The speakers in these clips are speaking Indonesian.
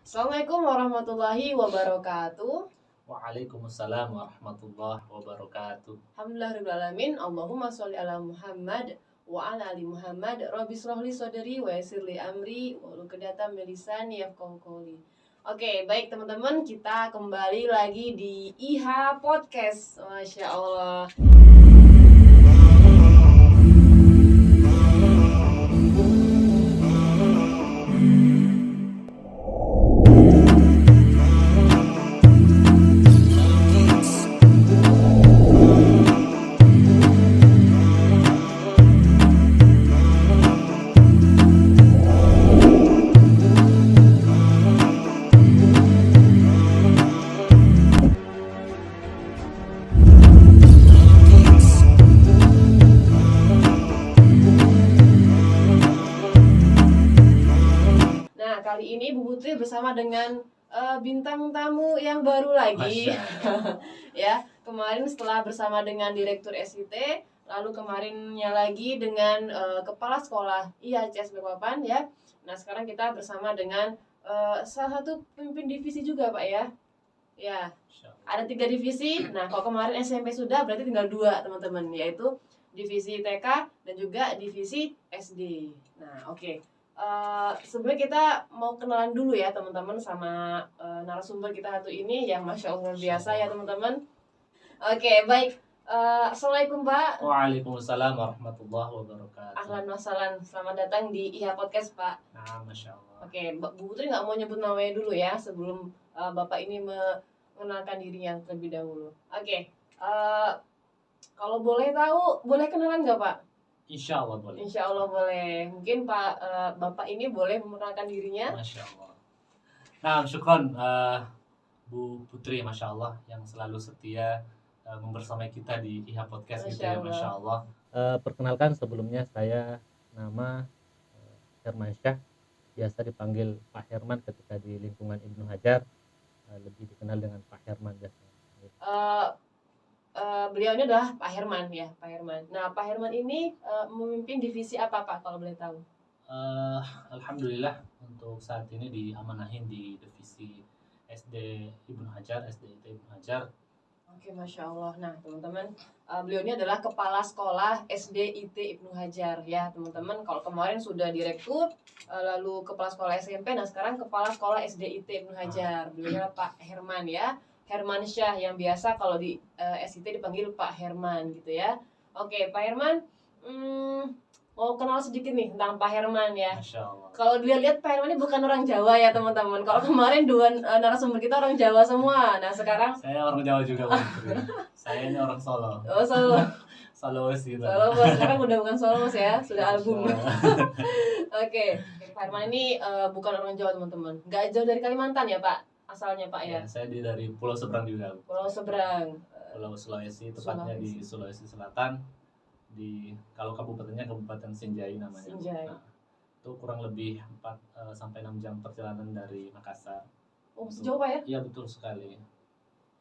Assalamualaikum warahmatullahi wabarakatuh. Waalaikumsalam warahmatullahi wabarakatuh. Alhamdulillahirabbil alamin. Allahumma sholli ala Muhammad wa ala ali Muhammad. Rabbi shrah li sadri wa yassir li amri wahlul 'uqdatam min lisani yafqahu qawli. Oke, baik teman-teman, kita kembali lagi di IHA Podcast. Masya Allah. Kali ini Bu Putri bersama dengan bintang tamu yang baru lagi. Ya, kemarin setelah bersama dengan Direktur SIT, lalu kemarinnya lagi dengan Kepala Sekolah IHCS Balikpapan ya. Nah, sekarang kita bersama dengan salah satu pemimpin divisi juga Pak ya. Ya, ada 3 divisi. Nah, kalau kemarin SMP sudah, berarti tinggal 2 teman-teman, yaitu divisi TK dan juga divisi SD. Nah, oke. Sebenarnya kita mau kenalan dulu ya teman-teman sama narasumber kita satu ini yang Masya Allah biasa ya teman-teman. Oke, baik. Assalamualaikum Pak. Waalaikumsalam warahmatullahi wabarakatuh. Ahlan wasalan, selamat datang di IHA Podcast Pak. Nah, Masya Allah. Oke, Bu Putri nggak mau nyebut namanya dulu ya sebelum Bapak ini mengenalkan dirinya terlebih dahulu. Oke, kalau boleh tahu, boleh kenalan nggak Pak? Insya Allah boleh. Insya Allah boleh. Mungkin Pak Bapak ini boleh memperkenalkan dirinya. Masya Allah. Nah, syukron Bu Putri, Masya Allah, yang selalu setia membersamai kita di IHA Podcast gitu ya, Masya Allah. Perkenalkan sebelumnya, saya nama Herman Syah, biasa dipanggil Pak Herman ketika di lingkungan Ibnu Hajar, lebih dikenal dengan Pak Herman biasanya. Beliau ini adalah Pak Herman ya, Pak Herman. Nah, Pak Herman ini memimpin divisi apa Pak kalau boleh tahu? Alhamdulillah untuk saat ini diamanahin di divisi SD Ibnu Hajar, SDIT Ibnu Hajar. Oke, Masya Allah. Nah, teman-teman, beliau ini adalah Kepala Sekolah SDIT Ibnu Hajar ya, teman-teman. Kalau kemarin sudah Direktur, lalu Kepala Sekolah SMP, nah sekarang Kepala Sekolah SDIT Ibnu Hajar. Beliau adalah Pak Herman ya. Herman Syah yang biasa kalau di SIT dipanggil Pak Herman gitu ya. Oke, Pak Herman, mau kenal sedikit nih tentang Pak Herman ya. Kalau dilihat Pak Herman ini bukan orang Jawa ya teman-teman. Kalau kemarin 2 narasumber kita orang Jawa semua. Nah sekarang saya orang Jawa juga Pak. Saya ini orang Solo. Oh Solo. Sulawesi. Solo sekarang udah bukan Solo ya, sudah album. Oke, Pak Herman ini bukan orang Jawa teman-teman. Gak jauh dari Kalimantan ya Pak. Asalnya Pak ya? Saya dari Pulau Seberang juga. Pulau Seberang. Pulau Sulawesi, tepatnya di Sulawesi Selatan. Kalau kabupatennya Kabupaten Sinjai namanya. Sinjai. Nah, itu kurang lebih 4 sampai 6 jam perjalanan dari Makassar. Oh, sejauh Pak ya? Iya, betul sekali.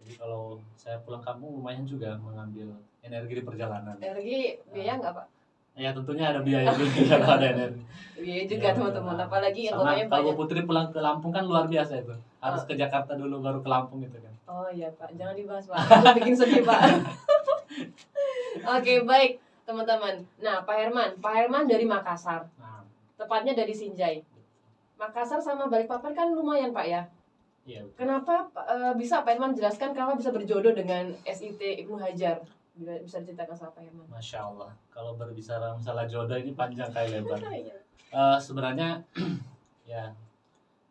Jadi kalau saya pulang kampung lumayan juga mengambil energi di perjalanan. Energi biaya nggak Pak? Ya tentunya ada biaya juga kalau ada energi. Biaya juga teman-teman, apalagi yang banyak. Kalau Putri pulang ke Lampung kan luar biasa itu. Harus ke Jakarta dulu baru ke Lampung gitu kan. Oh iya Pak, jangan dibahas Pak. Itu bikin sedih Pak. Oke, baik teman-teman. Nah, Pak Herman dari Makassar. Nah, tepatnya dari Sinjai. Makassar sama Balikpapan kan lumayan Pak ya. Iya. Kenapa bisa Pak Herman jelaskan kenapa bisa berjodoh dengan SIT Ibnu Hajar? Bisa diceritakan sama Pak Herman. Masya Allah, kalau berbicara masalah jodoh ini panjang kali lebar. Sebenarnya ya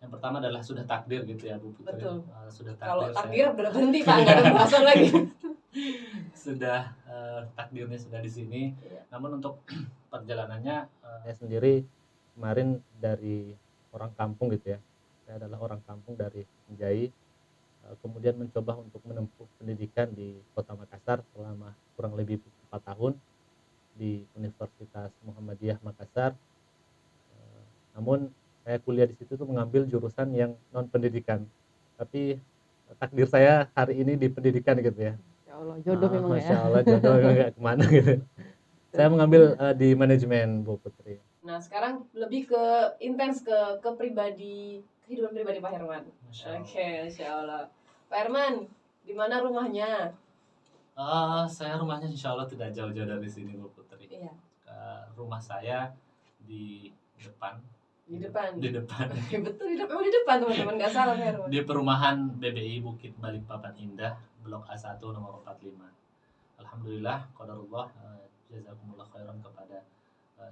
yang pertama adalah sudah takdir gitu ya Bu Putri. Betul. Sudah takdir. Kalau takdir udah berhenti Pak, nggak ada pembahasan lagi. Sudah takdirnya sudah di sini. Iya. Namun untuk perjalanannya saya sendiri kemarin dari orang kampung gitu ya. Saya adalah orang kampung dari Sinjai. Kemudian mencoba untuk menempuh pendidikan di Kota Makassar selama kurang lebih 4 tahun di Universitas Muhammadiyah Makassar. Namun saya kuliah di situ tuh mengambil jurusan yang non pendidikan. Tapi takdir saya hari ini di pendidikan gitu ya. Ya Allah, jodoh memang ya. Masya Allah, jodoh memang gak kemana gitu. Saya mengambil di manajemen Bu Putri. Nah sekarang lebih ke intens ke pribadi kehidupan pribadi Pak Herman. Masya Allah. Oke, Masya Allah. Pak Herman, di mana rumahnya? Saya rumahnya insya Allah tidak jauh-jauh dari sini Bu Putri. Iya, Rumah saya di depan. di depan. Di depan. Betul, di depan. Oh, di depan teman-teman, nggak salah Pak Herman. Di perumahan BBI Bukit Balikpapan Indah, Blok A1 nomor 45. Alhamdulillah, qadarullah, jazakumullah khairan kepada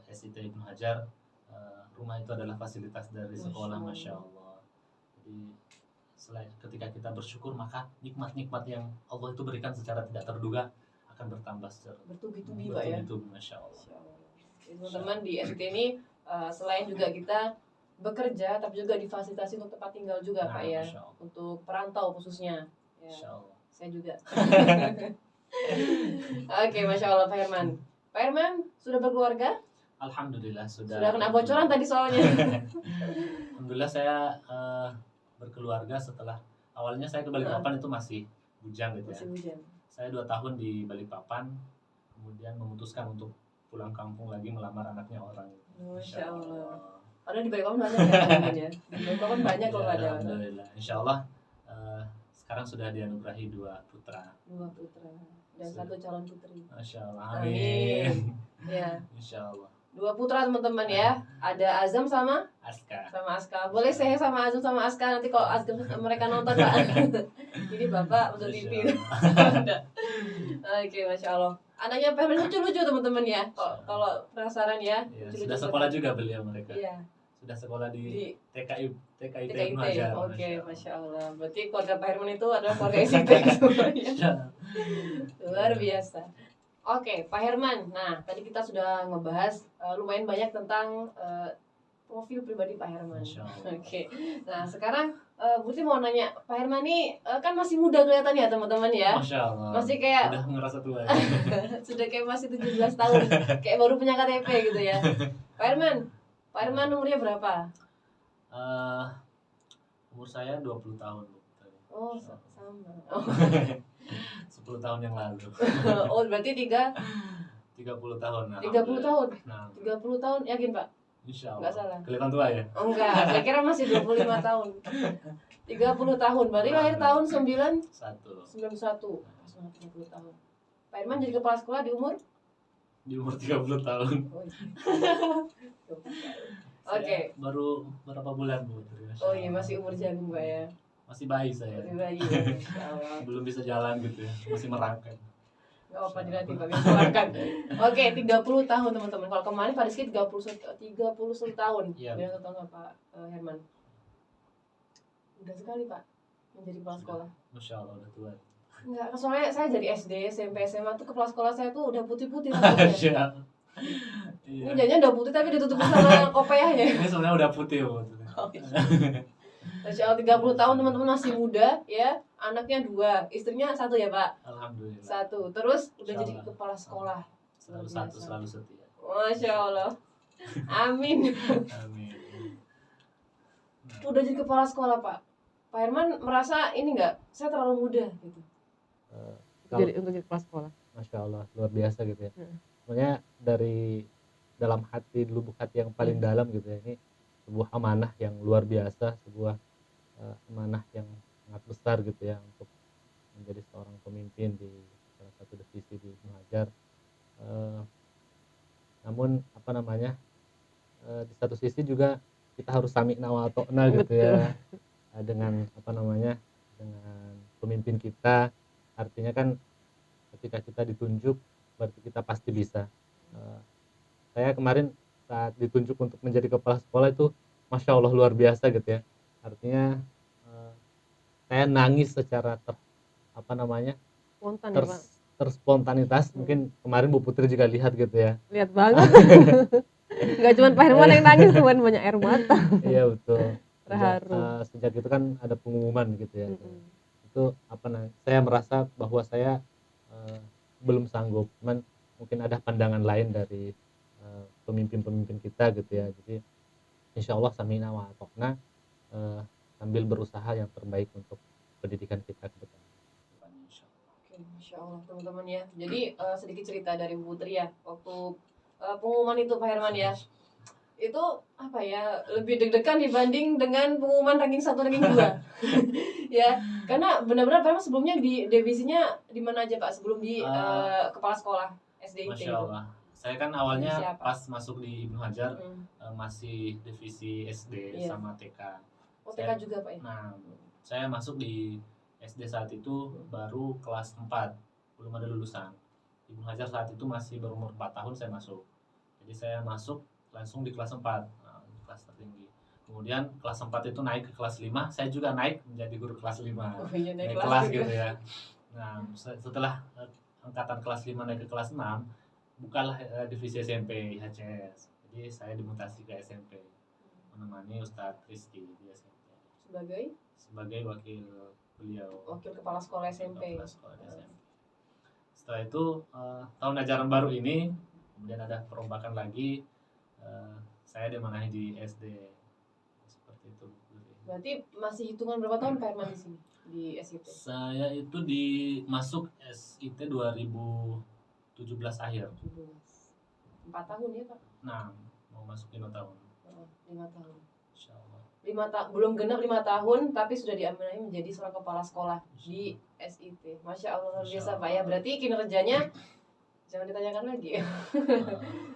SIT Ibnu Hajar. Rumah itu adalah fasilitas dari sekolah, Masya Allah. Jadi selain ketika kita bersyukur, maka nikmat-nikmat yang Allah itu berikan secara tidak terduga akan bertambah secara Bertubi-tubi Pak ya. bertubi-tubi, Masya Allah. Masya Allah. Jadi, teman-teman di SIT ini selain juga kita bekerja, tapi juga difasilitasi untuk tempat tinggal juga Nah, Pak ya, Masya Allah. untuk perantau khususnya. Ya, Masya Allah. saya juga. Oke, Masya Allah Pak Herman. Pak Herman sudah berkeluarga? Alhamdulillah sudah. Sudah kena bocoran tadi soalnya. Alhamdulillah saya berkeluarga setelah awalnya saya ke Balikpapan itu masih bujang gitu ya. Masih hujan. Saya 2 tahun di Balikpapan, kemudian memutuskan untuk pulang kampung lagi melamar anaknya orang. Masya Allah. Padahal di Balikpapan banyak ya teman-teman ya. Di Balikpapan banyak kok Ya, ada. Alhamdulillah. Insya Allah sekarang sudah dianugerahi 2 putra. 2 putra dan 1 calon putri. Masya Allah. Amin. Amin. Ya, Insya Allah. 2 putra teman-teman ya. Ada Azam sama Aska. Aska. Boleh saya sama Azam sama Aska nanti kalau Azam mereka nonton Pak. Ini Bapak untuk Masya TV. Allah. Oke, Masya Allah. Anaknya Pak Herman lucu-lucu teman-teman ya. Kalau penasaran ya. Ya, lucu-lucu sudah sekolah juga beliau mereka. Iya. Sudah sekolah Di di TKI TKIT. Ibnu Hajar. Oke, Masya Allah. Berarti keluarga Pak Herman itu adalah keluarga SIT semuanya. Masya Allah. Luar biasa. Oke, Pak Herman. Nah, tadi kita sudah ngebahas lumayan banyak tentang profil pribadi Pak Herman. Masya Allah. Oke. Nah, sekarang Putri mau nanya, Pak Herman ini kan masih muda kelihatannya teman-teman ya. Masya Allah. Masih kayak Udah ngerasa tua ya. sudah kayak masih 17 tahun, kayak baru punya KTP gitu ya. Pak Herman umurnya berapa? Umur saya 20 tahun. Oh, sama. Oh, 10 tahun yang lalu. oh berarti 30 tahun. 30 tahun. Nah, 30 tahun yakin, Pak? insya Allah. Nggak salah. Kelihatan tua ya? Oh, enggak, saya kira masih 25 tahun. 30 tahun, berarti lahir tahun 91. Satu. Pas banget 30 tahun. Pak Herman jadi kepala sekolah di umur? Di umur 30 tahun. Oh, iya. Saya Oke. baru berapa bulan Bu? Masya Oh iya, Allah. masih umur jagung, Pak ya. Masih bayi saya. Masih bayi, Masya Allah. Belum bisa jalan gitu ya. Masih merangkak. Gak apa-apa dilatih Pak, bisa makan. Oke, 30 tahun teman-teman. Kalau kemarin Pak Rizky 30 tahun. Iya. Biar tahu nggak Pak Herman? Udah sekali Pak menjadi kepala sekolah. Masya Allah udah tua. Enggak, soalnya saya dari SD, SMP, SMA tuh kepala sekolah saya tuh udah putih-putih rambutnya. Masya Allah. Ini Iya. jadinya udah putih tapi ditutupin sama kopiahnya. Ini sebenarnya udah putih Bu. Masya Allah 30 tahun teman-teman masih muda ya. Anaknya 2, istrinya 1 ya Pak. Alhamdulillah. 1. Terus udah Masya jadi Allah. kepala sekolah. Selalu Luar satu, biasa. selalu setia. Masya Allah. Amin. Amin. Udah jadi kepala sekolah Pak. Pak Herman merasa ini enggak, saya terlalu muda gitu. Untuk jadi kepala sekolah. Masya Allah luar biasa gitu ya. Hmm. Sebenarnya dari dalam hati, lubuk hati yang paling dalam gitu ya, ini sebuah amanah yang luar biasa, sebuah amanah yang sangat besar gitu ya untuk menjadi seorang pemimpin di salah satu divisi di Ibnu Hajar. Namun apa namanya, di satu sisi juga kita harus sami'na wa ata'na gitu ya, dengan apa namanya, dengan pemimpin kita. Artinya kan ketika kita ditunjuk berarti kita pasti bisa. Saya kemarin saat ditunjuk untuk menjadi kepala sekolah itu Masya Allah luar biasa gitu ya. Artinya saya nangis secara Spontan ya Pak. terspontanitas. Mungkin kemarin Bu Putri juga lihat gitu ya. Lihat banget. Nggak cuma Pak Herman yang nangis, cuman banyak air mata. Iya betul. Terharu. Sejak itu kan ada pengumuman gitu ya. Itu saya merasa bahwa saya belum sanggup, cuman mungkin ada pandangan lain dari pemimpin-pemimpin kita gitu ya. Jadi insya Allah sami'na wa ata'na, sambil berusaha yang terbaik untuk pendidikan kita ke depan. Oke, Masya Allah teman-teman ya. Jadi sedikit cerita dari Bu Putri ya. Waktu pengumuman itu Pak Herman ya, itu apa ya, lebih deg-degan dibanding dengan pengumuman ranking 1 ranking 2. Ya, karena benar-benar Pak Herman sebelumnya di divisinya di mana aja Pak sebelum di kepala sekolah SDIT Masya itu? Allah. Saya kan awalnya Divisi apa? pas masuk di Ibnu Hajar masih divisi SD Iya. sama TK. Oh, TK juga Pak ya? Nah, saya masuk di SD saat itu baru kelas 4, belum ada lulusan. Ibnu Hajar saat itu masih berumur 4 tahun saya masuk. Jadi saya masuk langsung di kelas 4, kelas tertinggi. Kemudian kelas 4 itu naik ke kelas 5, saya juga naik menjadi guru kelas 5. Oh iya, naik kelas juga. gitu ya. Nah, setelah angkatan kelas 5 naik ke kelas 6, bukalah divisi SMP IHCS. Jadi saya dimutasi ke SMP, menemani Ustadz Rizky di SMP. Sebagai wakil beliau. wakil kepala sekolah SMP. Kepala sekolah di SMP. Setelah itu tahun ajaran baru ini kemudian ada perombakan lagi, saya dimanahi di SD seperti itu. Berarti masih hitungan berapa tahun Pak Herman di sini di SIT? Saya itu masuk SIT 2017 akhir. 4 tahun ya Pak? Nah, mau masuk 5 tahun. 5 tahun. Insyaallah. Belum genap 5 tahun tapi sudah diamanahi menjadi seorang kepala sekolah di SIT. Masya Allah, luar biasa Pak ya. Berarti kinerjanya jangan ditanyakan lagi.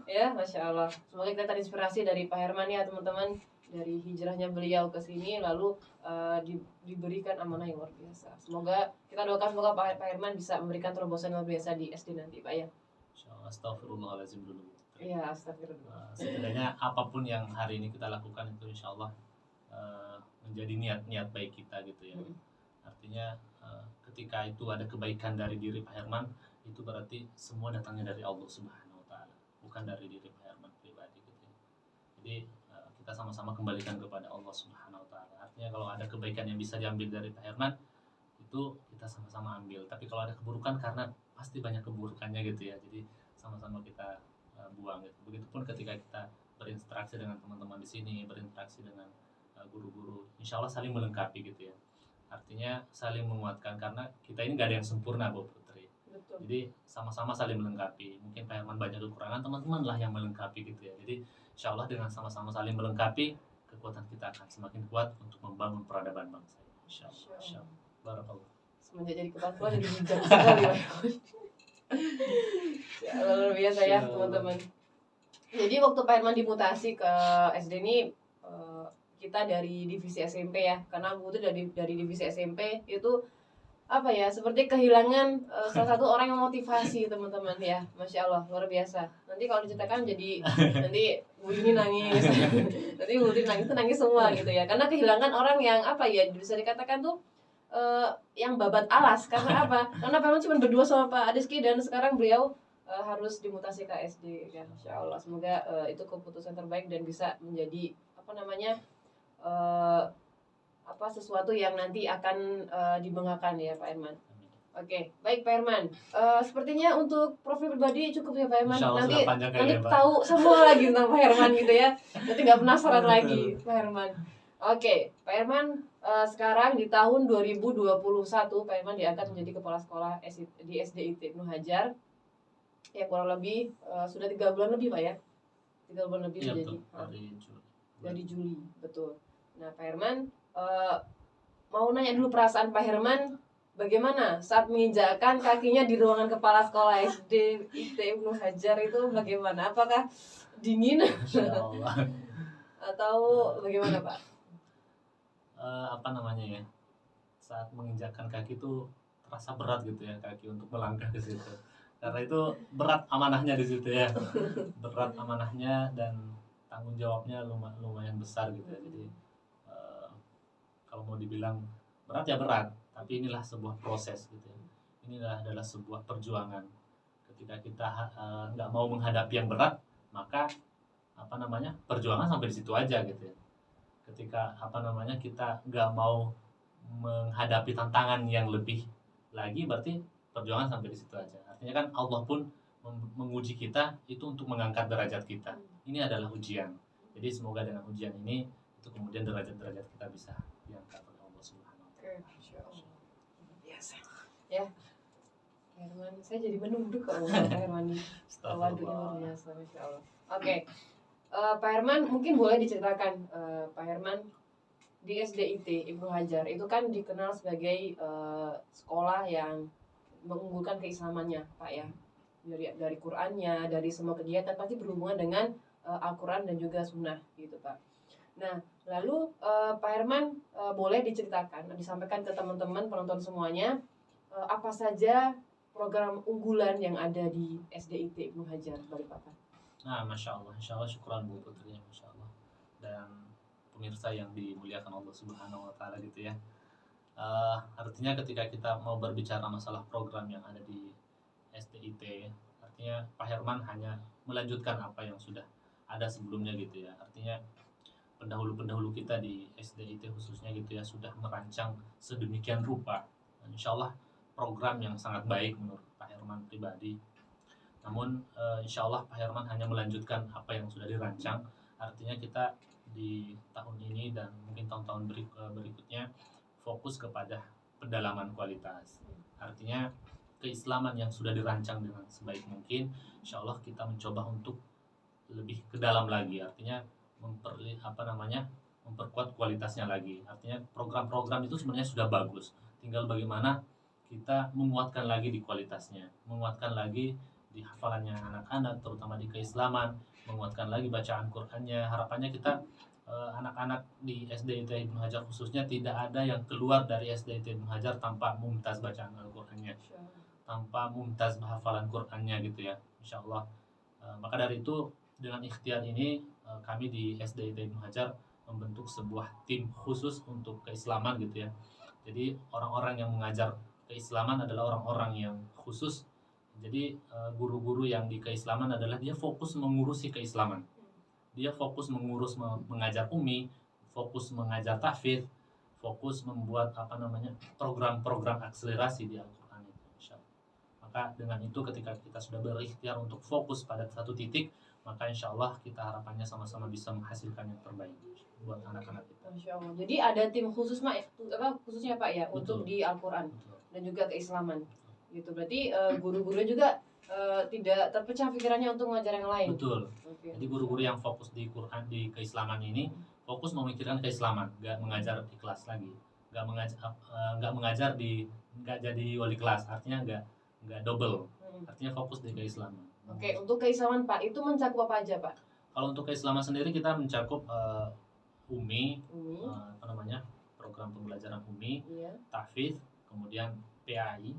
Ya, Masya Allah. Semoga kita terinspirasi dari Pak Herman ya teman-teman, dari hijrahnya beliau ke sini lalu diberikan amanah yang luar biasa. Semoga kita doakan semoga Pak Herman bisa memberikan terobosan luar biasa di SD nanti Pak ya. Insyaallah. Astagfirullahaladzim dulu. Iya, astagfirullah. Setidaknya apapun yang hari ini kita lakukan itu insyaallah menjadi niat baik kita gitu ya. Artinya ketika itu ada kebaikan dari diri Pak Herman, itu berarti semua datangnya dari Allah Subhanahu wa taala, bukan dari diri Pak Herman pribadi gitu ya. Jadi kita sama-sama kembalikan kepada Allah Subhanahu wa taala. Artinya kalau ada kebaikan yang bisa diambil dari Pak Herman, itu kita sama-sama ambil. Tapi kalau ada keburukan, karena pasti banyak keburukannya gitu ya. Jadi sama-sama kita buang gitu. Begitupun ketika kita berinteraksi dengan teman-teman di sini, berinteraksi dengan guru-guru, insya Allah saling melengkapi gitu ya. Artinya saling menguatkan, karena kita ini gak ada yang sempurna Bu Putri. Betul. Jadi sama-sama saling melengkapi. Mungkin Pak Herman banyak kekurangan, teman-teman lah yang melengkapi gitu ya. Jadi insya Allah dengan sama-sama saling melengkapi, kekuatan kita akan semakin kuat untuk membangun peradaban bangsa. Insya Allah. Barakallah. Semenjak jadi kepala sekolah jadi bijak sekali Pak. Ya, luar biasa ya teman-teman. Jadi waktu Pak Herman dimutasi ke SD ini, kita dari divisi SMP ya, karena Bu itu dari divisi SMP itu apa ya, seperti kehilangan salah satu orang yang motivasi teman-teman ya. Masya Allah, luar biasa. Nanti kalau diceritakan jadi nanti Bu ini nangis, nanti Bu ini nangis semua gitu ya, karena kehilangan orang yang apa ya, bisa dikatakan tuh yang babat alas. Karena apa? Karena memang cuma berdua sama Pak Adiski, dan sekarang beliau harus dimutasi ke SD kan. Insya Allah semoga itu keputusan terbaik dan bisa menjadi sesuatu yang nanti akan dibanggakan ya Pak Herman. Oke, baik Pak Herman. Sepertinya untuk profil pribadi cukup ya Pak Herman. Nanti tahu semua lagi tentang Pak Herman gitu ya. Nanti nggak penasaran lagi Pak Herman. Oke, Pak Herman sekarang di tahun 2021 Pak Herman diangkat menjadi kepala sekolah di SDIT Ibnu Hajar. Ya kurang lebih sudah 3 bulan lebih Pak ya. 3 bulan lebih ya, menjadi dari Juli, betul. Nah Pak Herman mau nanya dulu perasaan Pak Herman bagaimana saat menginjakkan kakinya di ruangan kepala sekolah SDIT Ibnu Hajar itu bagaimana? Apakah dingin atau bagaimana Pak? Saat menginjakkan kaki itu terasa berat gitu ya, kaki untuk melangkah ke situ. Karena itu berat amanahnya di situ ya. Berat amanahnya dan tanggung jawabnya lumayan besar gitu ya. Jadi kalau mau dibilang berat ya berat, tapi inilah sebuah proses gitu ya. Inilah adalah sebuah perjuangan. Ketika kita nggak mau menghadapi yang berat, maka perjuangan sampai di situ aja gitu ya. Ketika kita nggak mau menghadapi tantangan yang lebih lagi, berarti perjuangan sampai di situ aja. Artinya kan Allah pun menguji kita itu untuk mengangkat derajat kita. Ini adalah ujian. Jadi semoga dengan ujian ini itu kemudian derajat-derajat kita bisa diangkat oleh Allah Subhanahu wa taala. Biasa. Ya. Herman, saya jadi menunduk kalau Pak Herman ini. Waduh, luar biasa, Masya Allah. Oke. Pak Herman mungkin boleh diceritakan, Pak Herman di SDIT Ibnu Hajar itu kan dikenal sebagai sekolah yang mengunggulkan keislamannya, Pak ya. Dari Qurannya, dari semua kegiatan pasti berhubungan dengan Al-Quran dan juga Sunnah gitu, Pak. Nah, lalu Pak Herman boleh diceritakan, disampaikan ke teman-teman penonton semuanya apa saja program unggulan yang ada di SDIT Ibnu Hajar Balikpapan. Nah, Masya Allah, Insya Allah syukuran Bu Putri, Masya Allah. Dan pemirsa yang dimuliakan Allah Subhanahu Wa Taala gitu ya. Artinya ketika kita mau berbicara masalah program yang ada di SDIT, artinya Pak Herman hanya melanjutkan apa yang sudah ada sebelumnya gitu ya. Artinya pendahulu-pendahulu kita di SDIT khususnya gitu ya sudah merancang sedemikian rupa. Dan insya Allah program yang sangat baik menurut Pak Herman pribadi. Namun insya Allah Pak Herman hanya melanjutkan apa yang sudah dirancang. Artinya kita di tahun ini dan mungkin tahun-tahun berikutnya fokus kepada pendalaman kualitas. Memperlihatkan keislaman yang sudah dirancang dengan sebaik mungkin. Insya Allah kita mencoba untuk lebih ke dalam lagi, artinya memperkuat kualitasnya lagi. Artinya program-program itu sebenarnya sudah bagus, tinggal bagaimana kita menguatkan lagi di kualitasnya, menguatkan lagi di hafalannya anak-anak, terutama di keislaman, menguatkan lagi bacaan Qur'annya. Harapannya kita anak-anak di SDIT Ibnu Hajar khususnya tidak ada yang keluar dari SDIT Ibnu Hajar tanpa mumtaz bacaan Al-Qur'annya, tanpa mumtaz hafalan Qur'annya gitu ya, insya Allah. Maka dari itu dengan ikhtiar ini kami di SDIT Ibnu Hajar membentuk sebuah tim khusus untuk keislaman gitu ya. Jadi orang-orang yang mengajar keislaman adalah orang-orang yang khusus. Jadi guru-guru yang di keislaman adalah dia fokus mengurusi keislaman. Dia fokus mengurus mengajar ummi, fokus mengajar tahfidz, fokus membuat program-program akselerasi di Al-Qur'an itu, insyaallah. Maka dengan itu ketika kita sudah berikhtiar untuk fokus pada satu titik, maka insyaallah kita harapannya sama-sama bisa menghasilkan yang terbaik buat anak-anak kita. Insyaallah. Jadi ada tim khusus khususnya Pak ya. Betul. Untuk di Al-Qur'an dan juga keislaman. Gitu. Berarti guru-guru juga tidak terpecah pikirannya untuk mengajar yang lain. Betul. Okay. Jadi guru-guru yang fokus di Quran, di keislaman ini fokus memikirkan keislaman, nggak mengajar di kelas lagi, nggak mengajar di, nggak jadi wali kelas, artinya nggak double, artinya fokus di keislaman. Oke, untuk keislaman Pak itu mencakup apa aja Pak? Kalau untuk keislaman sendiri kita mencakup ummi, program pembelajaran ummi, tahfidz, kemudian PAI,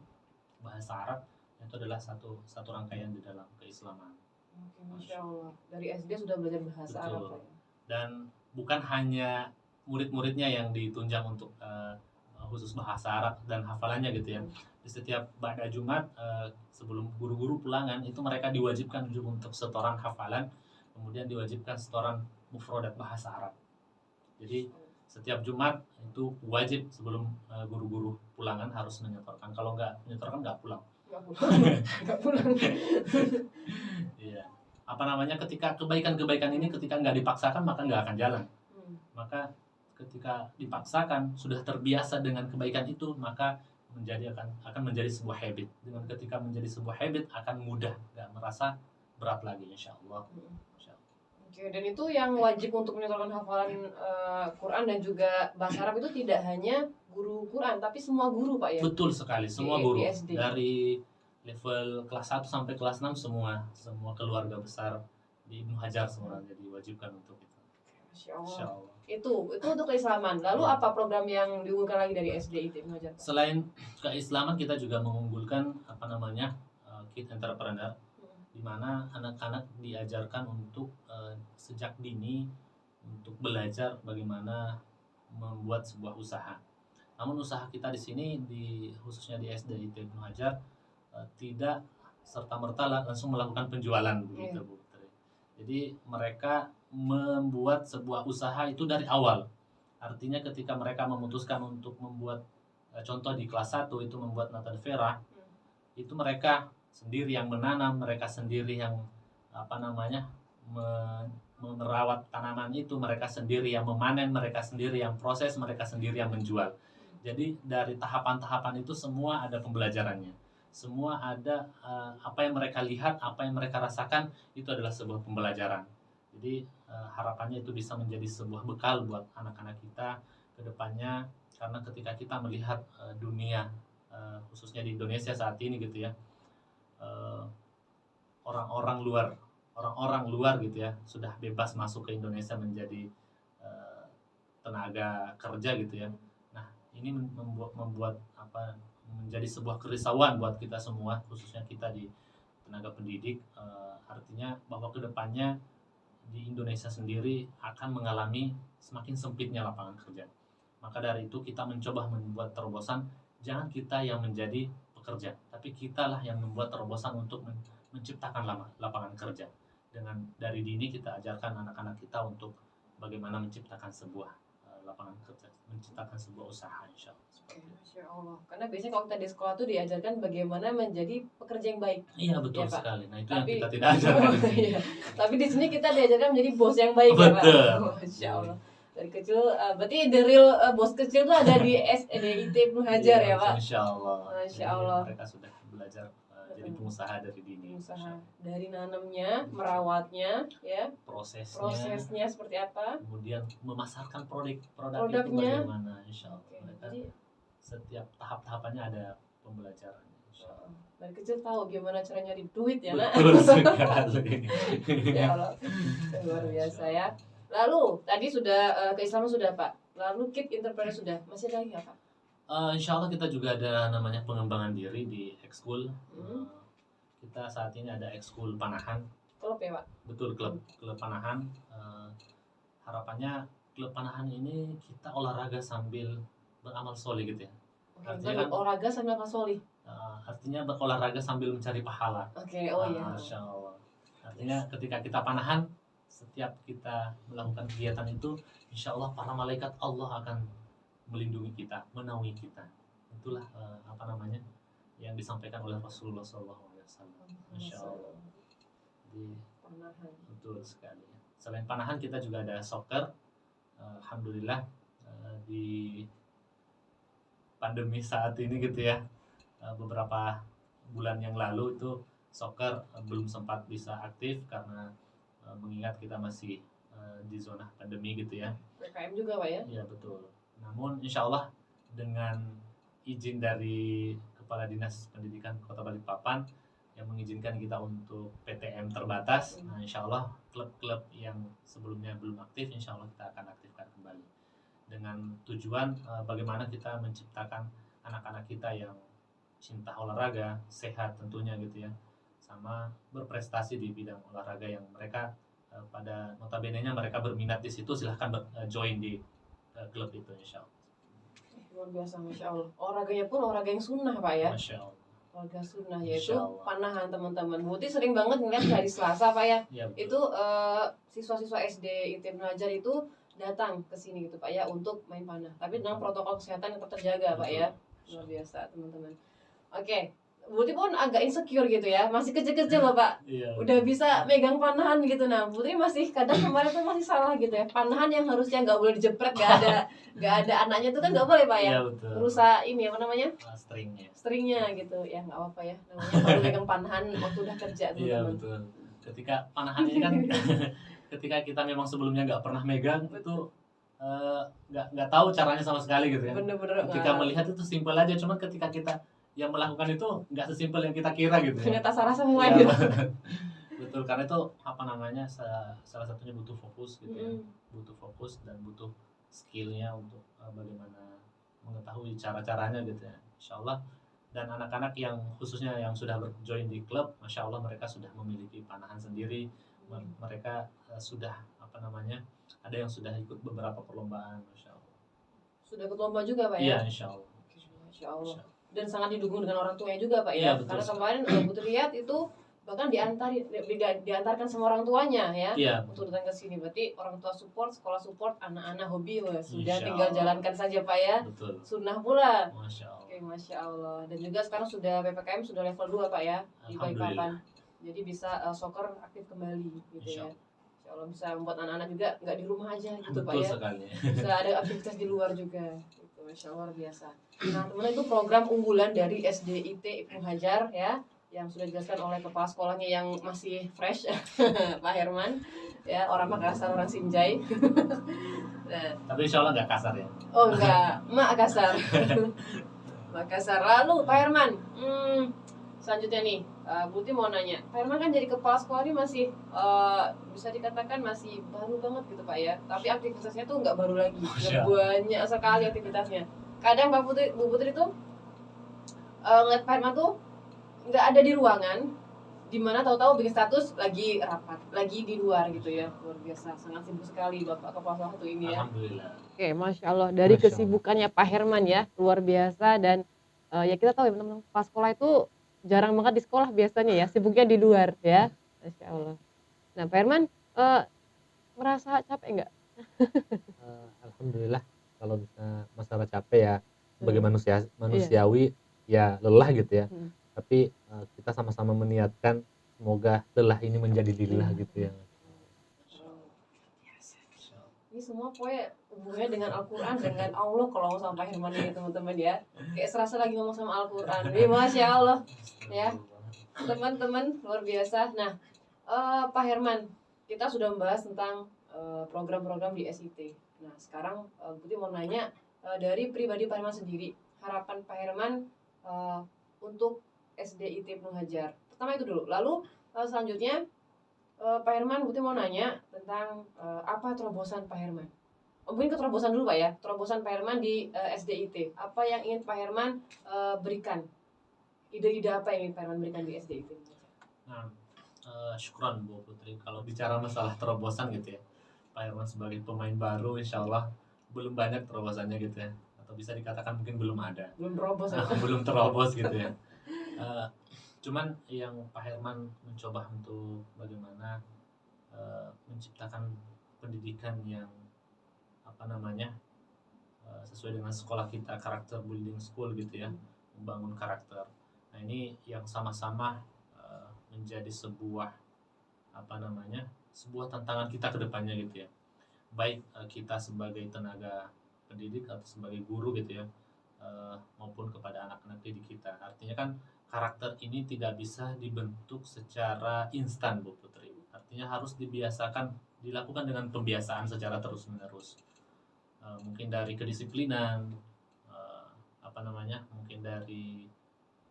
bahasa Arab. Itu adalah satu rangkaian di dalam keislaman. Oke, Masya Allah. Dari SD sudah belajar bahasa Arab. Ya? Dan bukan hanya murid-muridnya yang ditunjang untuk khusus bahasa Arab dan hafalannya gitu ya. Di setiap ba'da Jumat sebelum guru-guru pulangan itu mereka diwajibkan untuk setoran hafalan, kemudian diwajibkan setoran mufradat bahasa Arab. Jadi setiap Jumat itu wajib sebelum guru-guru pulangan harus menyetorkan. Kalau nggak menyetorkan nggak pulang. Nggak pulang. Iya. Ketika kebaikan-kebaikan ini ketika nggak dipaksakan maka nggak akan jalan. Maka ketika dipaksakan sudah terbiasa dengan kebaikan itu maka akan menjadi sebuah habit. Dengan ketika menjadi sebuah habit akan mudah, nggak merasa berat lagi insya Allah. Oke, dan itu yang wajib untuk menyetorkan hafalan Quran dan juga bahasa Arab itu tidak hanya guru Quran, tapi semua guru Pak ya? Betul sekali, semua guru. Dari level kelas 1 sampai kelas 6 semua keluarga besar di Ibnu Hajar semua jadi diwajibkan untuk itu. Masya Allah. Itu untuk keislaman. Lalu apa program yang diunggulkan lagi dari SDIT Ibnu Hajar? Selain keislaman kita juga mengunggulkan Kid Entrepreneur, di mana anak-anak diajarkan untuk sejak dini untuk belajar bagaimana membuat sebuah usaha. Namun usaha kita di sini khususnya di SDIT Ibnu Hajar tidak serta-merta langsung melakukan penjualan begitu Bu. Jadi mereka membuat sebuah usaha itu dari awal. Artinya ketika mereka memutuskan untuk membuat contoh di kelas 1 itu membuat natan ferah, itu mereka sendiri yang menanam, mereka sendiri yang merawat tanaman itu, mereka sendiri yang memanen, mereka sendiri yang proses, mereka sendiri yang menjual. Jadi dari tahapan-tahapan itu semua ada pembelajarannya, semua ada apa yang mereka lihat, apa yang mereka rasakan itu adalah sebuah pembelajaran. Jadi harapannya itu bisa menjadi sebuah bekal buat anak-anak kita ke depannya, karena ketika kita melihat dunia khususnya di Indonesia saat ini gitu ya, eh, orang-orang luar gitu ya sudah bebas masuk ke Indonesia menjadi tenaga kerja gitu ya. Nah, ini membuat apa, menjadi sebuah kerisauan buat kita semua, khususnya kita di tenaga pendidik. Artinya bahwa kedepannya di Indonesia sendiri akan mengalami semakin sempitnya lapangan kerja. Maka dari itu kita mencoba membuat terobosan, jangan kita yang menjadi pekerja, tapi kitalah yang membuat terobosan untuk menciptakan lapangan kerja. Dengan dari dini kita ajarkan anak-anak kita untuk bagaimana menciptakan sebuah lapangan kerja, menciptakan sebuah usaha, insya Allah. Oke, Masya Allah. Karena biasanya kalau kita di sekolah tuh diajarkan bagaimana menjadi pekerja yang baik. Iya betul Ya, Pak. sekali. Nah itu Tapi- yang kita tidak ajarkan di sini. Iya. Tapi di sini kita diajarkan menjadi bos yang baik ya Pak. Betul. Masya Allah. Dari kecil, berarti the real bos kecil tuh ada di SDIT Ibnu Hajar ya Pak. Insya Allah. Masya Jadi Allah. mereka sudah belajar jadi pengusaha dari dini. Usaha dari nanamnya, merawatnya, ya prosesnya seperti apa. Kemudian memasarkan produk itu Produknya. bagaimana, insya Allah. Oke, Mereka jadi setiap tahap-tahapannya ada pembelajaran. Insya Allah. dari kecil tahu gimana cara nyari duit ya nak. Betul sekali. Ya Allah, luar biasa ya. Lalu tadi sudah keislaman sudah Pak. Lalu kit entrepreneur sudah, masih ada lagi nggak Pak? Insya Allah kita juga ada namanya pengembangan diri di ekskul. Hmm. Kita saat ini ada ekskul Panahan. Klub ya Pak. Betul, klub Panahan. Harapannya klub Panahan ini kita olahraga sambil beramal soleh gitu ya. Oke, Artinya kan- olahraga sambil apa soli? Artinya berolahraga sambil mencari pahala. Oke, oh iya. Masya Allah. Artinya ketika kita panahan, setiap kita melakukan kegiatan itu, insya Allah para malaikat Allah akan melindungi kita, menaungi kita. Itulah apa namanya yang disampaikan oleh Rasulullah SAW. Masya Allah. Jadi Panahan. betul sekali. Selain panahan kita juga ada soccer. Alhamdulillah di pandemi saat ini gitu ya, beberapa bulan yang lalu itu soccer belum sempat bisa aktif karena mengingat kita masih di zona pandemi gitu ya. PKM juga Pak ya? Iya betul. Namun insya Allah dengan izin dari Kepala Dinas Pendidikan Kota Balikpapan yang mengizinkan kita untuk PTM terbatas, nah insya Allah klub-klub yang sebelumnya belum aktif, insya Allah kita akan aktifkan kembali dengan tujuan bagaimana kita menciptakan anak-anak kita yang cinta olahraga, sehat tentunya gitu ya, sama berprestasi di bidang olahraga yang mereka pada notabene-nya mereka berminat di situ, silahkan join di klub itu insya Allah. Luar biasa, Masya Allah. Olahraganya pun olahraga yang sunnah Pak ya? Masya Allah. Olahraga sunnah yaitu Insya Allah. panahan teman-teman. Bukti sering banget ngeliat hari Selasa Pak ya. Ya, betul. Itu siswa-siswa SD Ibnu Hajar itu datang ke sini gitu Pak ya untuk main panah. Tapi dengan protokol kesehatan yang tetap terjaga Pak ya. Luar biasa teman-teman. Oke, Bukti pun agak insecure gitu ya. Masih kecil-kecil loh Pak. Iya, Udah bisa megang panahan gitu. Nah, Putri masih kadang kemarin tuh masih salah gitu ya. Panahan yang harusnya nggak boleh dijepret, nggak ada anaknya itu kan nggak boleh Pak ya. Iya betul. Rusak ini apa namanya? Stringnya. Stringnya gitu ya, nggak apa-apa ya. Namanya baru megang panahan waktu udah kerja Iya teman-teman. betul. Ketika panahan ini kan ketika kita memang sebelumnya nggak pernah megang itu nggak tahu caranya sama sekali gitu ya. Bener-bener Ketika melihat itu simpel aja, cuman ketika kita yang melakukan itu nggak sesimpel yang kita kira gitu ya. ternyata salah semua Iya, gitu. betul, karena itu apa namanya salah satunya butuh fokus gitu ya. Mm. Butuh fokus dan butuh skillnya untuk bagaimana mengetahui cara-caranya gitu ya. Insya Allah. Dan anak-anak yang khususnya yang sudah berjoin di klub, masya Allah mereka sudah memiliki panahan sendiri. Mereka sudah apa namanya, ada yang sudah ikut beberapa perlombaan, masya Allah. Sudah ikut lomba juga Pak Iya, ya? insya Allah. Masya Allah. Dan sangat didukung dengan orang tuanya juga Pak Iya, ya. betul Karena sekali. kemarin Putri lihat itu bahkan diantarkan sama orang tuanya ya. Iya, Untuk datang ke sini, berarti orang tua support, sekolah support, anak-anak hobi, wah, sudah Insya tinggal Allah. jalankan saja Pak ya. betul. Sunnah pula. Masya Allah. Oke, Masya Allah. Dan juga sekarang sudah PPKM sudah level 2 Pak ya di Balikpapan. Jadi bisa soccer aktif kembali gitu Insya ya. Insya Allah bisa membuat anak-anak juga nggak di rumah aja gitu Pak Betul ya. sekali. Bisa ada aktivitas di luar juga. Gitu, Masya Allah luar biasa. Nah teman-teman itu program unggulan dari SDIT Ibnu Hajar ya. yang sudah dijelaskan oleh kepala sekolahnya yang masih fresh, Pak Herman, ya orang Makassar, orang Sinjai. Nah, Tapi insya Allah nggak kasar ya. oh enggak, Makassar. Makassar. Lalu Pak Herman, selanjutnya nih, Buti mau nanya, Pak Herman kan jadi kepala sekolah ini masih bisa dikatakan masih baru banget gitu Pak ya. Tapi aktivitasnya tuh nggak baru lagi, banyak sekali aktivitasnya. Kadang Bu Putri tuh ngeliat Pak Herman tuh nggak ada di ruangan, dimana tahu-tahu bikin status lagi rapat, lagi di luar gitu ya. Luar biasa, sangat sibuk sekali Bapak kepala sekolah satu ini ya. Alhamdulillah. Oke, Masya Allah. Dari Masya Allah. kesibukannya Pak Herman ya, luar biasa. Dan ya kita tahu ya teman-teman, pas sekolah itu jarang banget di sekolah biasanya ya, sibuknya di luar ya. Masya Allah. Nah Pak Herman, merasa capek nggak? Alhamdulillah kalau bisa masalah capek ya sebagai manusiawi ya lelah gitu ya. Tapi kita sama-sama meniatkan semoga lelah ini menjadi lillah gitu ya. Ini semua pokoknya hubungannya dengan Al-Quran, dengan Allah kalau ngomong sama Pak Herman ini teman-teman ya. Kayak serasa lagi ngomong sama Al-Quran. Ini Masya Allah ya. Teman-teman luar biasa. Nah Pak Herman, kita sudah membahas tentang program-program di SIT. Nah sekarang Putih mau nanya dari pribadi Pak Herman sendiri, harapan Pak Herman untuk SDIT Ibnu Hajar. Pertama itu dulu. Lalu selanjutnya Pak Herman, Putih mau nanya tentang apa terobosan Pak Herman. Mungkin ke terobosan dulu Pak ya. Terobosan Pak Herman di SDIT. Apa yang ingin Pak Herman berikan? Ide-ide apa yang ingin Pak Herman berikan di SDIT? Nah, syukran Bu Putri. Kalau bicara masalah terobosan gitu ya, Pak Herman sebagai pemain baru, insya Allah belum banyak terobosannya gitu ya. Atau bisa dikatakan mungkin belum ada. Belum terobos. Belum terobos gitu ya. Cuman yang Pak Herman mencoba untuk bagaimana menciptakan pendidikan yang sesuai dengan sekolah kita, karakter building school gitu ya, membangun karakter. Nah ini yang sama-sama menjadi sebuah sebuah tantangan kita ke depannya gitu ya. Baik kita sebagai tenaga pendidik atau sebagai guru gitu ya, maupun kepada anak-anak didik kita. Artinya kan karakter ini tidak bisa dibentuk secara instan Bu Putri. Artinya harus dilakukan dengan pembiasaan secara terus-menerus. Mungkin dari kedisiplinan, mungkin dari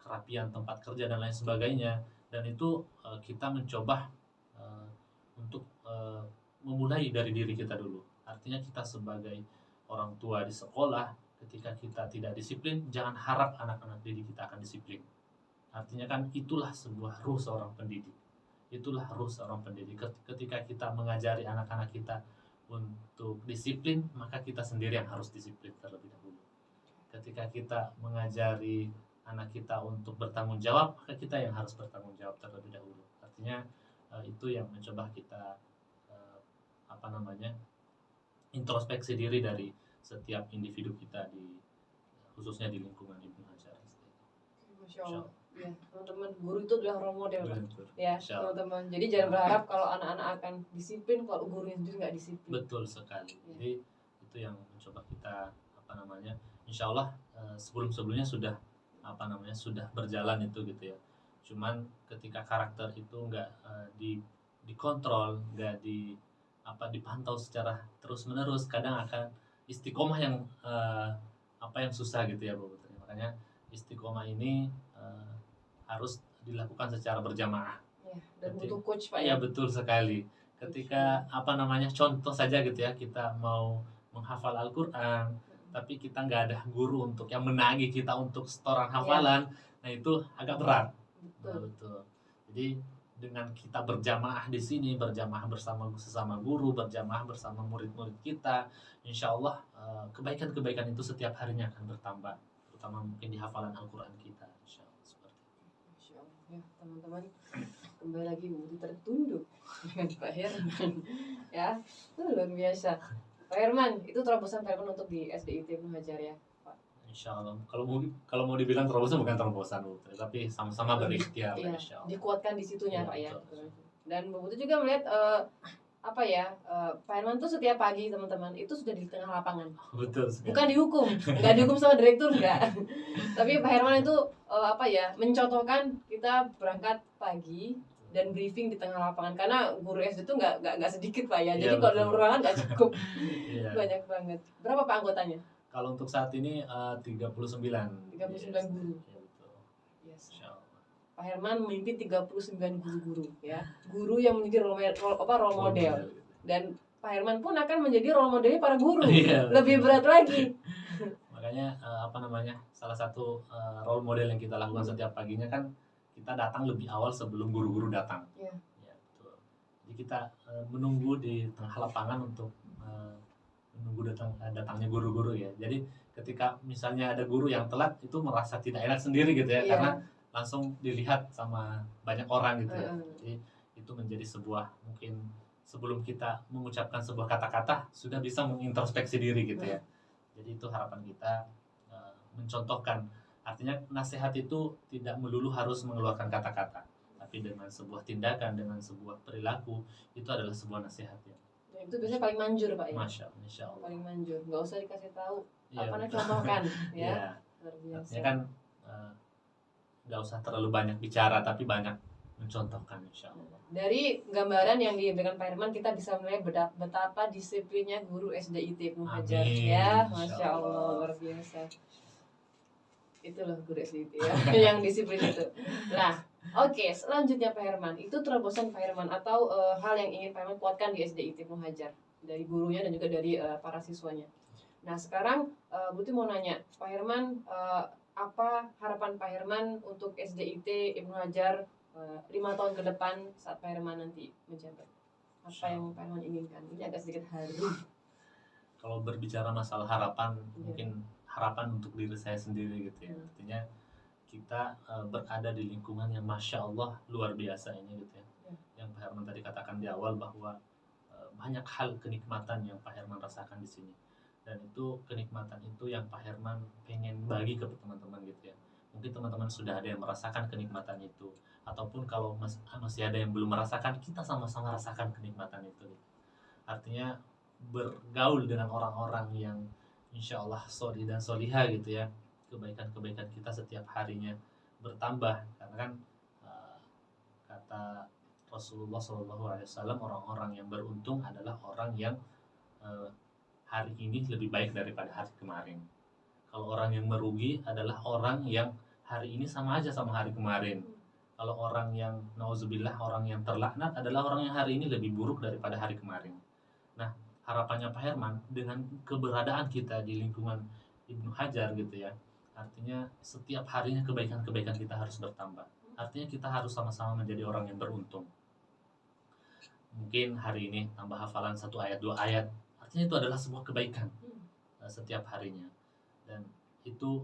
kerapian tempat kerja dan lain sebagainya. Dan itu kita mencoba untuk memulai dari diri kita dulu. Artinya kita sebagai orang tua di sekolah, ketika kita tidak disiplin, jangan harap anak-anak didik kita akan disiplin. Artinya kan itulah sebuah ruh seorang pendidik. Itulah ruh seorang pendidik. Ketika kita mengajari anak-anak kita untuk disiplin, maka kita sendiri yang harus disiplin terlebih dahulu. Ketika kita mengajari anak kita untuk bertanggung jawab, maka kita yang harus bertanggung jawab terlebih dahulu. Artinya itu yang mencoba kita introspeksi diri dari setiap individu kita khususnya di lingkungan Ibnu Hajar. Masya Allah. Ya, teman-teman, guru itu adalah role model Pak. Ya, Insya Allah. teman-teman. Jadi jangan berharap kalau anak-anak akan disiplin kalau gurunya sendiri nggak disiplin. Betul sekali. Ya. Jadi itu yang mencoba kita Insya Allah sebelum-sebelumnya sudah sudah berjalan itu gitu ya. Cuman ketika karakter itu nggak dikontrol, nggak dipantau secara terus-menerus, kadang akan istiqomah yang susah gitu ya Bu Putri. Makanya istiqomah ini harus dilakukan secara berjamaah. Ya, dan butuh coach Pak Ya ya. betul sekali. Ketika contoh saja gitu ya, kita mau menghafal Al-Qur'an, tapi kita nggak ada guru untuk yang menagih kita untuk setoran hafalan, nah itu agak berat. Betul. Jadi dengan kita berjamaah di sini, berjamaah bersama sesama guru, berjamaah bersama murid-murid kita, insya Allah kebaikan-kebaikan itu setiap harinya akan bertambah, terutama mungkin di hafalan Al-Quran kita. Insya Allah seperti itu. Masya Allah. Ya, teman-teman, kembali lagi Budi tertunduk dengan Pak Herman. Ya, itu luar biasa. Pak Herman, itu terobosan Pak Herman untuk di SDIT Ibnu Hajar ya, Pak. Insya Allah. Kalau mau dibilang terobosan bukan terobosan, Bu, tapi sama-sama berikhtiar. Iya, Insya Allah. dikuatkan di situnya Ya, Pak ya. betul. Dan Bu Putri juga melihat Pak Herman tuh setiap pagi teman-teman itu sudah di tengah lapangan. Betul sekali. Bukan dihukum, nggak dihukum sama direktur enggak. Tapi Pak Herman itu mencontohkan kita berangkat pagi dan briefing di tengah lapangan, karena guru SD itu nggak sedikit Pak ya. Jadi Iya, kalau betul. dalam ruangan nggak cukup. Iya. Banyak banget. Berapa Pak anggotanya? Kalau untuk saat ini 39. 39 guru. Iya, betul. Yes. Insya Allah. Pak Herman memimpin 39 guru-guru ya. Guru yang menjadi role model. Dan Pak Herman pun akan menjadi role modelnya para guru. Iya, Lebih berat lagi. Makanya salah satu role model yang kita lakukan setiap paginya kan kita datang lebih awal sebelum guru-guru datang. Iya. Ya, betul. Jadi kita menunggu di tengah lapangan untuk menunggu datangnya guru-guru ya. Jadi ketika misalnya ada guru yang telat itu merasa tidak enak sendiri gitu ya, Iya. karena langsung dilihat sama banyak orang gitu ya. Heeh. Jadi itu menjadi sebuah, mungkin sebelum kita mengucapkan sebuah kata-kata sudah bisa mengintrospeksi diri gitu ya. Jadi itu harapan kita, mencontohkan. Artinya nasihat itu tidak melulu harus mengeluarkan kata-kata, tapi dengan sebuah tindakan, dengan sebuah perilaku itu adalah sebuah nasihat ya. Ya, itu biasanya paling manjur Pak ya. Masya Allah, insya Allah. Paling manjur. Nggak usah dikasih tahu. Iya, Apa betul. contohkan ya. Iya. Luar biasa. Artinya kan nggak usah terlalu banyak bicara, tapi banyak mencontohkan insya Allah. Dari gambaran yang diberikan Pak Herman, kita bisa melihat betapa disiplinnya guru SDIT Ibnu Hajar Amin. ya. Insya Masya Allah, Allah. luar biasa. Itu loh guru SDIT ya, yang disiplin itu. Nah, oke, selanjutnya Pak Herman, itu terobosan Pak Herman atau hal yang ingin Pak Herman kuatkan di SDIT Ibnu Hajar dari gurunya dan juga dari para siswanya. Nah, sekarang Buti mau nanya, Pak Herman, apa harapan Pak Herman untuk SDIT Ibnu Hajar 5 tahun ke depan saat Pak Herman nanti menjabat? Apa yang Pak Herman inginkan? Ini agak sedikit haru. Kalau berbicara masalah harapan, Iya. mungkin harapan untuk diri saya sendiri gitu ya. Artinya kita berada di lingkungan yang masya Allah luar biasa ini gitu ya. Yang Pak Herman tadi katakan di awal bahwa banyak hal kenikmatan yang Pak Herman rasakan di sini, dan itu kenikmatan itu yang Pak Herman pengen bagi ke teman-teman gitu ya. Mungkin teman-teman sudah ada yang merasakan kenikmatan itu, ataupun kalau masih ada yang belum merasakan, kita sama-sama rasakan kenikmatan itu. Artinya bergaul dengan orang-orang yang insya Allah sholih dan sholihah gitu ya, kebaikan-kebaikan kita setiap harinya bertambah, karena kan kata Rasulullah SAW, orang-orang yang beruntung adalah orang yang hari ini lebih baik daripada hari kemarin. Kalau orang yang merugi adalah orang yang hari ini sama aja sama hari kemarin. Kalau orang yang nauzubillah, orang yang terlaknat adalah orang yang hari ini lebih buruk daripada hari kemarin. Nah, harapannya Pak Herman dengan keberadaan kita di lingkungan Ibnu Hajar gitu ya, artinya setiap harinya kebaikan-kebaikan kita harus bertambah. Artinya kita harus sama-sama menjadi orang yang beruntung. Mungkin hari ini tambah hafalan 1 ayat 2 ayat, artinya itu adalah sebuah kebaikan setiap harinya. Dan itu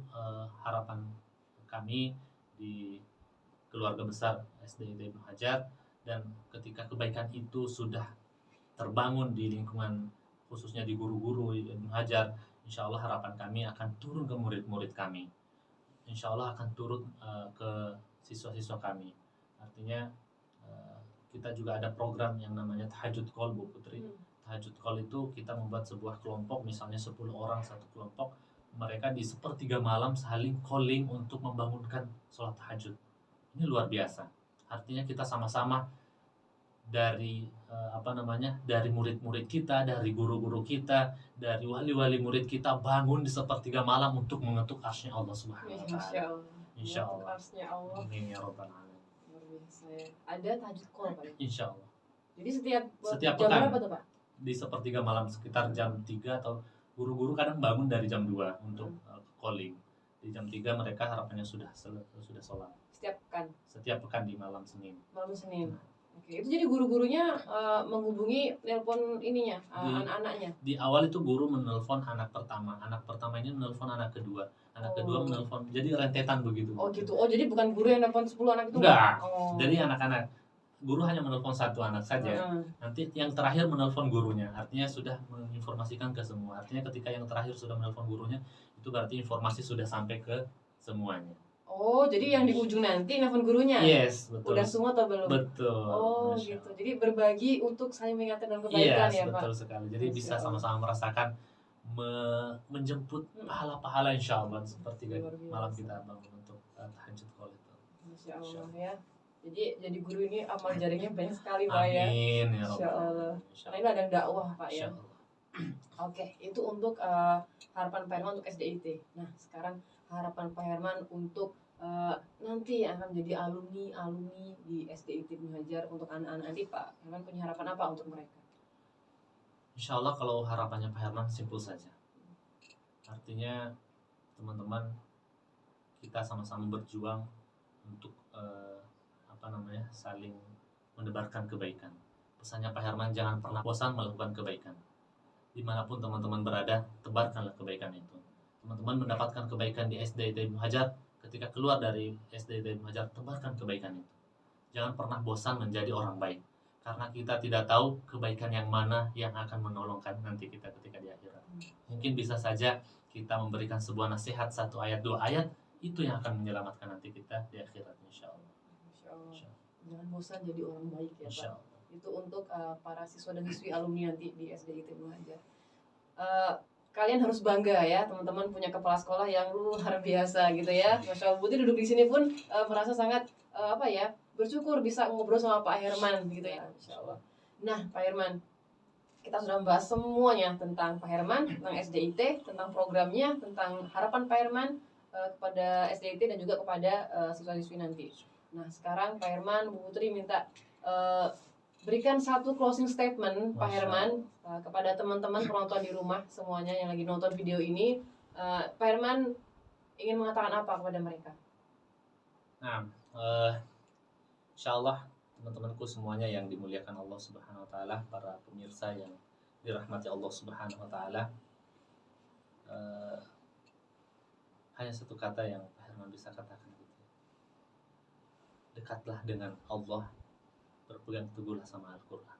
harapan kami di keluarga besar SDIT Ibnu Hajar. Dan ketika kebaikan itu sudah terbangun di lingkungan, khususnya di guru-guru Ibnu Hajar, insya Allah harapan kami akan turun ke murid-murid kami, insya Allah akan turun ke siswa-siswa kami. Artinya kita juga ada program yang namanya Tahajud Call, Bu Putri. Tahajud Call itu kita membuat sebuah kelompok, misalnya 10 orang satu kelompok, mereka di sepertiga malam saling calling untuk membangunkan sholat tahajud. Ini luar biasa. Artinya kita sama-sama dari dari murid-murid kita, dari guru-guru kita, dari wali-wali murid kita bangun di sepertiga malam untuk mengetuk arsy-Nya Allah Subhanahu wa Insya taala. Allah. Insya Allah. Arsy-Nya Allah. Amin ya rabbal alamin. Luar biasa ya. Ada tahajud call Pak ya? Insya Allah. Jadi setiap Setiap jam pekan. berapa tuh Pak? Di sepertiga malam sekitar jam 3, atau guru-guru kadang bangun dari jam 2 untuk calling. Di jam 3 mereka harapannya sudah sholat. Setiap pekan. Setiap pekan di malam Senin. Malam Senin. Oke, itu jadi guru-gurunya menghubungi telepon ininya, anak-anaknya. Di awal itu guru menelpon anak pertama ini menelpon anak kedua, kedua menelpon, jadi rentetan begitu. Oh gitu. Oh jadi bukan guru yang nelpon 10 anak itu? Enggak. Oh. Jadi anak-anak, guru hanya menelpon 1 anak saja. Nanti yang terakhir menelpon gurunya, artinya sudah menginformasikan ke semua. Artinya ketika yang terakhir sudah menelpon gurunya, itu berarti informasi sudah sampai ke semuanya. Oh, jadi yang di ujung nanti nelfon gurunya? Yes, betul. Udah semua atau belum? Betul. Oh, Masya gitu. Allah. Jadi berbagi untuk saling mengingatkan dalam kebaikan Yes, ya, Pak? betul sekali. Jadi Masya bisa Allah. sama-sama merasakan menjemput pahala-pahala insya Allah seperti Luar biasa. malam kita bangun untuk tahajud kalau itu. Masya Allah ya. Jadi guru ini amal jarinya banyak sekali Pak ya. Amin ya Masya Rabbal Allah. Alamin. Insya Karena ini ada dakwah Pak ya. Allah. Oke, itu untuk harapan Pak Herman untuk SDIT. Nah, sekarang harapan Pak Herman untuk nanti yang akan menjadi alumni di SDIT Ibnu Hajar untuk anak-anak nanti Pak Herman punya harapan apa untuk mereka? Insya Allah kalau harapannya Pak Herman simpel saja. Artinya teman-teman kita sama-sama berjuang untuk saling mendebarkan kebaikan. Pesannya Pak Herman, jangan pernah bosan melakukan kebaikan. Dimanapun teman-teman berada, tebarkanlah kebaikan itu. Teman-teman mendapatkan kebaikan di SDIT Ibnu Hajar, ketika keluar dari SDIT Ibnu Hajar, tebarkan kebaikan itu. Jangan pernah bosan menjadi orang baik, karena kita tidak tahu kebaikan yang mana yang akan menolongkan nanti kita ketika di akhirat. Mungkin bisa saja kita memberikan sebuah nasihat, 1 ayat 2 ayat, itu yang akan menyelamatkan nanti kita di akhirat, insya Allah. Masya Allah. Jangan bosan jadi orang baik ya Insya Pak. Allah. Itu untuk para siswa dan siswi alumni nanti di SDIT Ibnu Hajar. Kalian harus bangga ya teman-teman punya kepala sekolah yang luar biasa gitu ya. Masya Allah. Buti duduk di sini pun merasa sangat bersyukur bisa ngobrol sama Pak Herman gitu ya. Masya Allah. Nah Pak Herman, kita sudah membahas semuanya tentang Pak Herman, tentang SDIT, tentang programnya, tentang harapan Pak Herman kepada SDIT dan juga kepada siswa-siswi nanti. Nah sekarang Pak Herman, Bu Putri minta berikan satu closing statement Pak Herman kepada teman-teman penonton di rumah semuanya yang lagi nonton video ini. Pak Herman ingin mengatakan apa kepada mereka? Nah, insya Allah teman-temanku semuanya yang dimuliakan Allah Subhanahu Wa Taala, para pemirsa yang dirahmati Allah Subhanahu Wa Taala, hanya satu kata yang Pak Herman bisa katakan gitu. Dekatlah dengan Allah, berpegang teguhlah sama Al-Quran.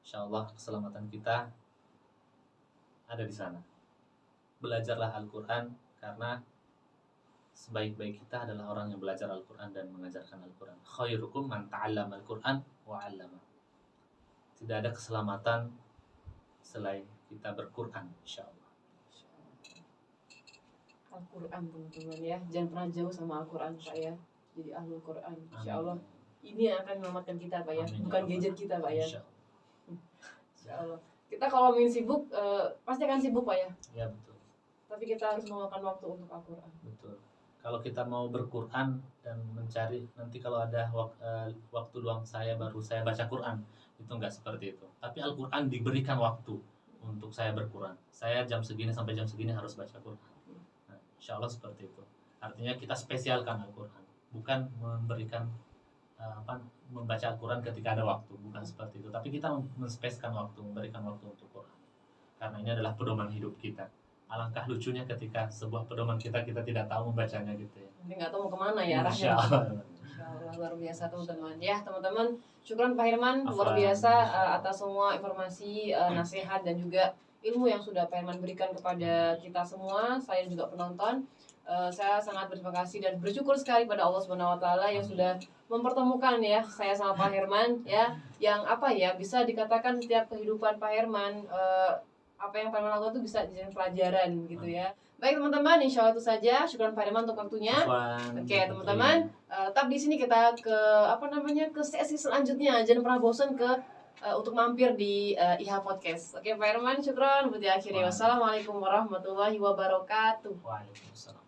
Insya Allah keselamatan kita ada di sana. Belajarlah Al-Quran, karena sebaik-baik kita adalah orang yang belajar Al-Quran dan mengajarkan Al-Quran. Khairukum man ta'allama Al-Quran wa 'allama. Tidak ada keselamatan selain kita berquran, insya Allah. Al-Quran teman-teman ya, jangan pernah jauh sama Al-Quran Pak ya. Jadi ahlul Quran, insya Allah. Ini yang akan menyelamatkan kita Pak ya, bukan gadget kita Pak ya. Insya Allah. Kita kalau main sibuk, pasti akan sibuk Pak ya. Ya betul. Tapi kita harus meluangkan waktu untuk Al-Quran. Betul. Kalau kita mau berquran dan mencari, nanti kalau ada waktu luang saya baru saya baca Quran, itu enggak seperti itu. Tapi Al-Quran diberikan waktu untuk saya berquran. Saya jam segini sampai jam segini harus baca Quran. Nah, insya Allah seperti itu. Artinya kita spesialkan Al-Quran, bukan memberikan membaca Al-Quran ketika ada waktu, bukan seperti itu. Tapi kita menspesikan waktu, memberikan waktu untuk Quran, karena ini adalah pedoman hidup kita. Alangkah lucunya ketika sebuah pedoman kita tidak tahu membacanya gitu ya. Nanti nggak tahu mau kemana ya arahnya. Insya Allah. Insya Allah luar biasa teman-teman. Ya teman-teman, syukran Pak Herman luar Afwan. biasa atas semua informasi, nasihat dan juga ilmu yang sudah Pak Herman berikan kepada kita semua. Saya juga penonton. Saya sangat berterima kasih dan bersyukur sekali pada Allah Subhanahu Wa Taala yang sudah mempertemukan ya saya sama Pak Herman ya, yang bisa dikatakan setiap kehidupan Pak Herman apa yang Pak Herman lakukan itu bisa dijadikan pelajaran gitu ya. Baik teman-teman, insya Allah itu saja. Syukran Pak Herman untuk waktunya. Afwan. Oke teman-teman, tetap di sini kita ke ke sesi selanjutnya. Jangan pernah bosan untuk mampir di IHA Podcast. Oke Pak Herman, syukran. Buat akhirnya. Wassalamualaikum warahmatullahi wabarakatuh. Waalaikumsalam.